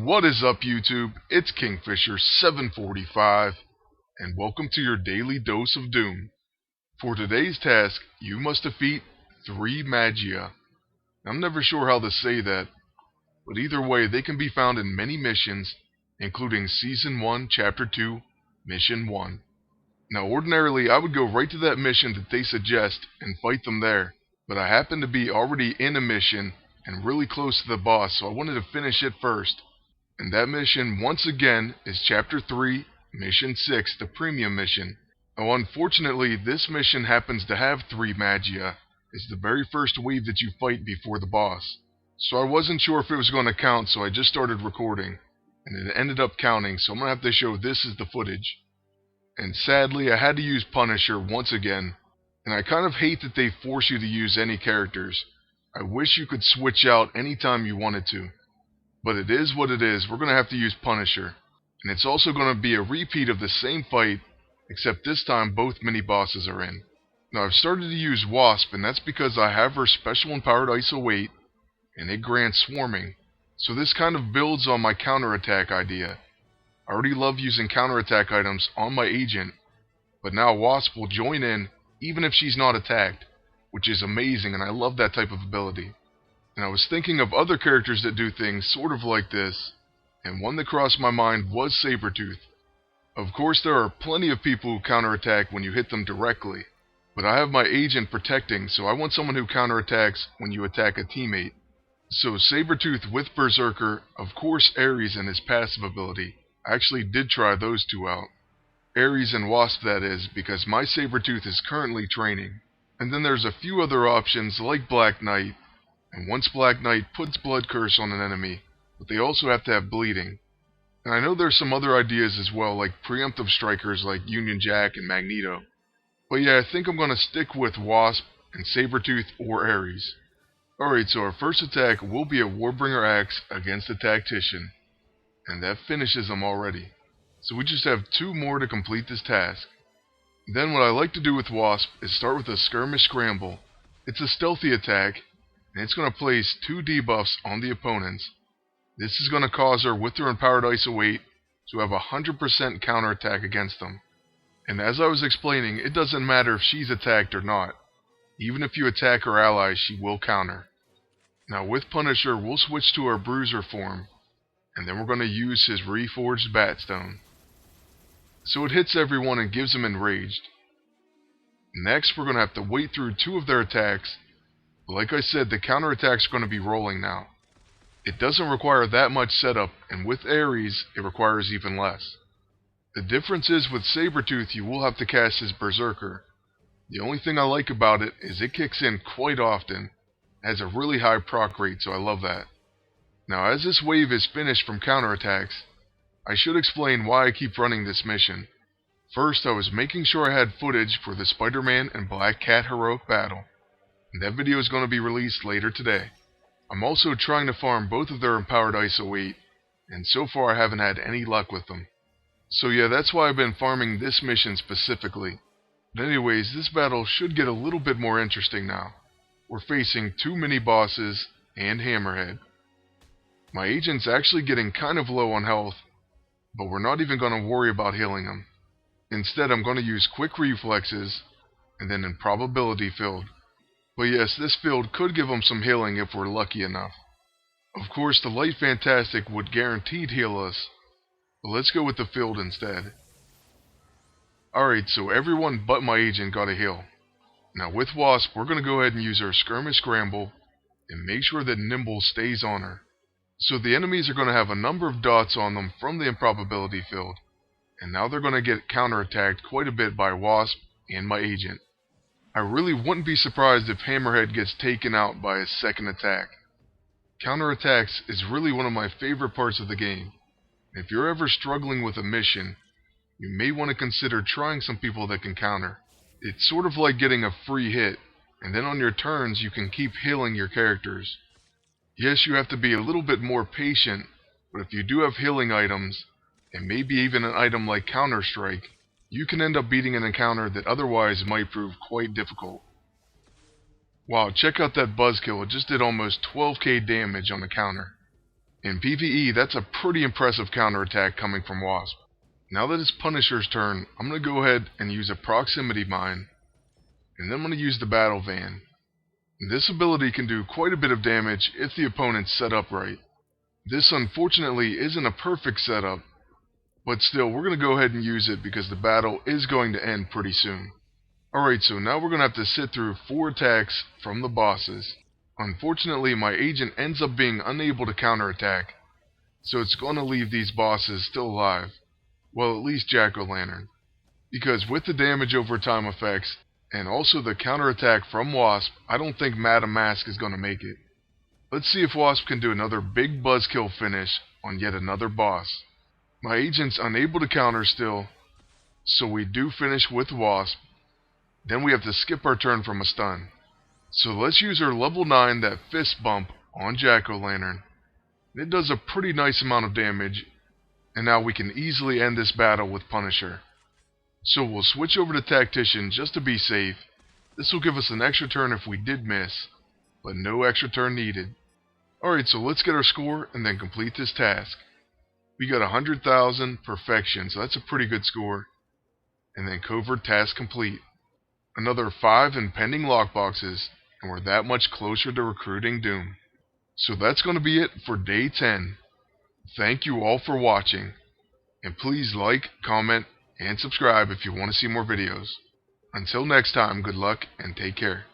What is up, YouTube? It's Kingfisher745, and welcome to your daily dose of doom. For today's task, you must defeat 3 Magia. I'm never sure how to say that, but either way, they can be found in many missions, including Season 1, Chapter 2, Mission 1. Now, ordinarily, I would go right to that mission that they suggest and fight them there, but I happen to be already in a mission and really close to the boss, so I wanted to finish it first. And that mission, once again, is Chapter 3, Mission 6, the Premium Mission. Now, unfortunately, this mission happens to have 3 Magia. It's the very first wave that you fight before the boss. So I wasn't sure if it was going to count, so I just started recording. And it ended up counting, so I'm going to have to show this as the footage. And sadly, I had to use Punisher once again. And I kind of hate that they force you to use any characters. I wish you could switch out anytime you wanted to. But it is what it is. We're going to have to use Punisher. And it's also going to be a repeat of the same fight, except this time both mini-bosses are in. Now, I've started to use Wasp, and that's because I have her special empowered ISO 8, and it grants swarming. So this kind of builds on my counterattack idea. I already love using counterattack items on my agent, but now Wasp will join in even if she's not attacked, which is amazing, and I love that type of ability. And I was thinking of other characters that do things sort of like this, and one that crossed my mind was Sabretooth. Of course, there are plenty of people who counterattack when you hit them directly, but I have my agent protecting, so I want someone who counterattacks when you attack a teammate. So Sabretooth with Berserker, of course Ares and his passive ability. I actually did try those two out. Ares and Wasp, that is, because my Sabretooth is currently training. And then there's a few other options like Black Knight. And once Black Knight puts Blood Curse on an enemy, but they also have to have bleeding. And I know there's some other ideas as well, like preemptive strikers like Union Jack and Magneto. But yeah, I think I'm going to stick with Wasp and Sabretooth or Ares. Alright, so our first attack will be a Warbringer Axe against a Tactician. And that finishes him already. So we just have 2 more to complete this task. Then what I like to do with Wasp is start with a Skirmish Scramble. It's a stealthy attack, and it's going to place 2 debuffs on the opponents. This is going to cause her, with her empowered ISO 8, to have a 100% counterattack against them. And as I was explaining, it doesn't matter if she's attacked or not. Even if you attack her allies, she will counter. Now with Punisher, we'll switch to our Bruiser form, and then we're going to use his Reforged Batstone. So it hits everyone and gives them Enraged. Next, we're going to have to wait through 2 of their attacks. But like I said, the counterattack's going to be rolling now. It doesn't require that much setup, and with Ares, it requires even less. The difference is with Sabretooth, you will have to cast his Berserker. The only thing I like about it is it kicks in quite often. It has a really high proc rate, so I love that. Now, as this wave is finished from counterattacks, I should explain why I keep running this mission. First, I was making sure I had footage for the Spider-Man and Black Cat heroic battle, and that video is going to be released later today. I'm also trying to farm both of their empowered ISO 8, and so far I haven't had any luck with them. So yeah, that's why I've been farming this mission specifically. But anyways, this battle should get a little bit more interesting now. We're facing 2 mini-bosses and Hammerhead. My agent's actually getting kind of low on health, but we're not even going to worry about healing him. Instead, I'm going to use Quick Reflexes, and then Improbability Field. But yes, this field could give him some healing if we're lucky enough. Of course, the Light Fantastic would guaranteed heal us, but let's go with the field instead. Alright, so everyone but my agent got a heal. Now with Wasp, we're going to go ahead and use our Skirmish Scramble, and make sure that Nimble stays on her. So the enemies are going to have a number of dots on them from the Improbability field, and now they're going to get counterattacked quite a bit by Wasp and my agent. I really wouldn't be surprised if Hammerhead gets taken out by his second attack. Counterattacks is really one of my favorite parts of the game. If you're ever struggling with a mission, you may want to consider trying some people that can counter. It's sort of like getting a free hit, and then on your turns you can keep healing your characters. Yes, you have to be a little bit more patient, but if you do have healing items, and maybe even an item like Counter Strike, you can end up beating an encounter that otherwise might prove quite difficult. Wow, check out that buzzkill, it just did almost 12k damage on the counter. In PvE, that's a pretty impressive counterattack coming from Wasp. Now that it's Punisher's turn, I'm going to go ahead and use a proximity mine, and then I'm going to use the battle van. This ability can do quite a bit of damage if the opponent's set up right. This unfortunately isn't a perfect setup, but still we're going to go ahead and use it because the battle is going to end pretty soon. Alright, so now we're going to have to sit through 4 attacks from the bosses. Unfortunately, my agent ends up being unable to counterattack, so it's going to leave these bosses still alive. Well, at least Jack-O-Lantern. Because with the damage over time effects, and also the counterattack from Wasp, I don't think Madam Mask is going to make it. Let's see if Wasp can do another big buzzkill finish on yet another boss. My agent's unable to counter still, so we do finish with Wasp. Then we have to skip our turn from a stun. So let's use our level 9, that fist bump, on Jack-O-Lantern. It does a pretty nice amount of damage, and now we can easily end this battle with Punisher. So we'll switch over to Tactician just to be safe. This will give us an extra turn if we did miss, but no extra turn needed. Alright, so let's get our score and then complete this task. We got 100,000 perfection, so that's a pretty good score. And then covert task complete. Another 5 impending lockboxes, and we're that much closer to recruiting Doom. So that's going to be it for day 10. Thank you all for watching, and please like, comment, and subscribe if you want to see more videos. Until next time, good luck and take care.